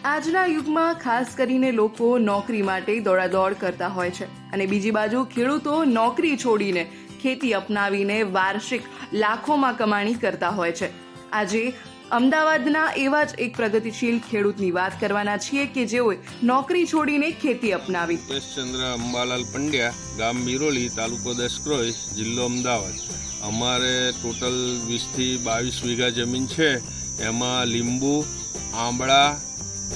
આજના યુગમાં ખાસ કરીને લોકો નોકરી માટે દોડાદોડ કરતા હોય છે અને બીજી બાજુ ખેડૂતો નોકરી છોડીને ખેતી અપનાવીને વાર્ષિક લાખોમાં કમાણી કરતા હોય છે। આજે અમદાવાદના એવા જ એક પ્રગતિશીલ ખેડૂતની વાત કરવાના છીએ કે જેઓએ નોકરી છોડીને ખેતી અપનાવી। ચંદ્ર અંબાલાલ પંડ્યા, ગામ બિરોલી, તાલુકો દસક્રોઈ, જિલ્લો અમદાવાદ। અમારે ટોટલ 20 થી 22 વીઘા જમીન છે। એમાં લીંબુ, આંબળા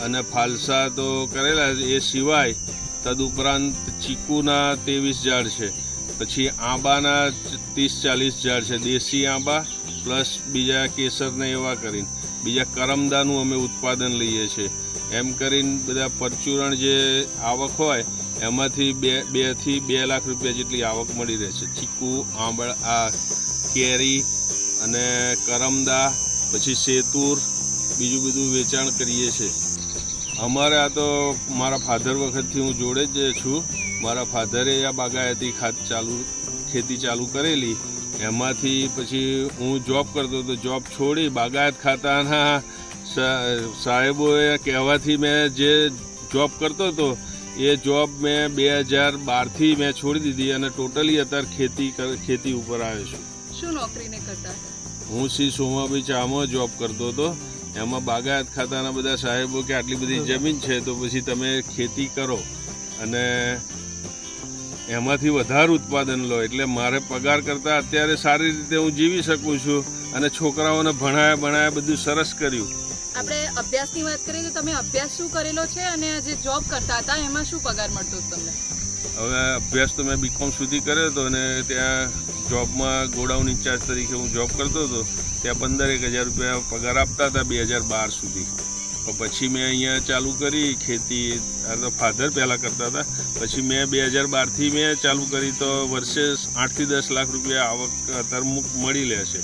અને ફાલસા તો કરેલા, એ સિવાય તદુપરાંત ચીકુના 23 ઝાડ છે, પછી આંબાના 30-40 ઝાડ છે, દેશી આંબા પ્લસ બીજા કેસરને એવા કરીને બીજા કરમદાનું અમે ઉત્પાદન લઈએ છીએ। એમ કરીને બધા પરચુરણ જે આવક હોય એમાંથી 2 થી 2 લાખ રૂપિયા જેટલી આવક મળી રહે છે। ચીકુ, આંબળા, કેરી અને કરમદા, પછી સેતુર, બીજું બધું વેચાણ કરીએ છીએ। અમારે આ તો મારા ફાધર વખતથી હું જોડે જ છું। મારા ફાધરે આ બાગાયતી ખેતી ચાલુ કરેલી, એમાંથી પછી હું જોબ કરતો હતો। જોબ છોડી બાગાયત ખાતાના સાહેબોએ કહેવાથી મેં જે જોબ કરતો હતો એ જોબ મેં 2012થી મેં છોડી દીધી અને ટોટલી અત્યારે ખેતી ઉપર આવ્યો છું। શું નોકરીને કરતા હતા? હું શ્રી સોમાભાઈ ચામાં જોબ કરતો હતો। એમાં બાગાયત ખાતાના બધા સાહેબો કે આટલી બધી જમીન છે તો પછી તમે ખેતી કરો અને એમાંથી વધારે ઉત્પાદન લો, એટલે મારે પગાર કરતાં અત્યારે સારી રીતે હું જીવી શકું છું અને છોકરાઓને ભણાયા બધું સરસ કર્યું। આપણે અભ્યાસની વાત કરીએ તો તમે અભ્યાસ શું કરેલો છે અને જે જોબ કરતા હતા એમાં શું પગાર મળતો હતો તમને? હવે અભ્યાસ તો મેં BCom સુધી કર્યો હતો અને ત્યાં જોબમાં ગોડાઉન ઇન્ચાર્જ તરીકે હું જોબ કરતો હતો। ત્યાં 15,000 રૂપિયા પગાર આપતા હતા 2012 સુધી। તો પછી મેં અહીંયા ચાલુ કરી ખેતી। આ તો ફાધર પહેલાં કરતા હતા, પછી મેં 2012થી મેં ચાલુ કરી તો વર્ષે 8 થી 10 લાખ રૂપિયા આવક અત્યારે મળી લે છે।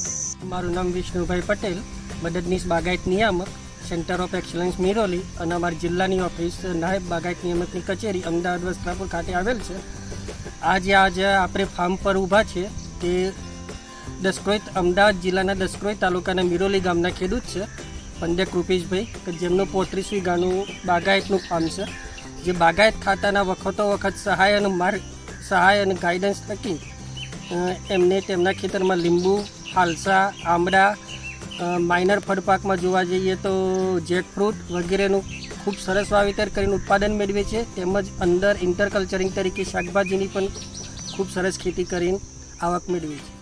મારું નામ વિષ્ણુભાઈ પટેલ, મદદનીશ બાગાયત નિયામક, સેન્ટર ઓફ એક્સલન્સ મિરોલી, અને અમારી જિલ્લાની ઓફિસ નાયબ બાગાયત નિયામકની કચેરી અમદાવાદ વસ્ત્રાપુર ખાતે આવેલ છે। આજે આપણે ફાર્મ પર ઊભા છે તે અમદાવાદ જિલ્લાના દસક્રોઈ તાલુકાના મિરોલી ગામના ખેડૂત છે પંડ્યા કૃપેશભાઈ, કે જેમનું 35 વીઘાનું બાગાયતનું ફાર્મ છે। જે બાગાયત ખાતાના વખત સહાય અને ગાઈડન્સ થકી એમને તેમના ખેતરમાં લીંબુ, ફાલસા, આંબળા, માઇનર ફળપાકમાં જોવા જઈએ તો જેકફ્રૂટ વગેરેનું ખૂબ સરસ વાવેતર કરીને ઉત્પાદન મેળવે છે। તેમજ અંદર ઇન્ટરકલ્ચરિંગ તરીકે શાકભાજીની પણ ખૂબ સરસ ખેતી કરીને આવક મેળવી છે।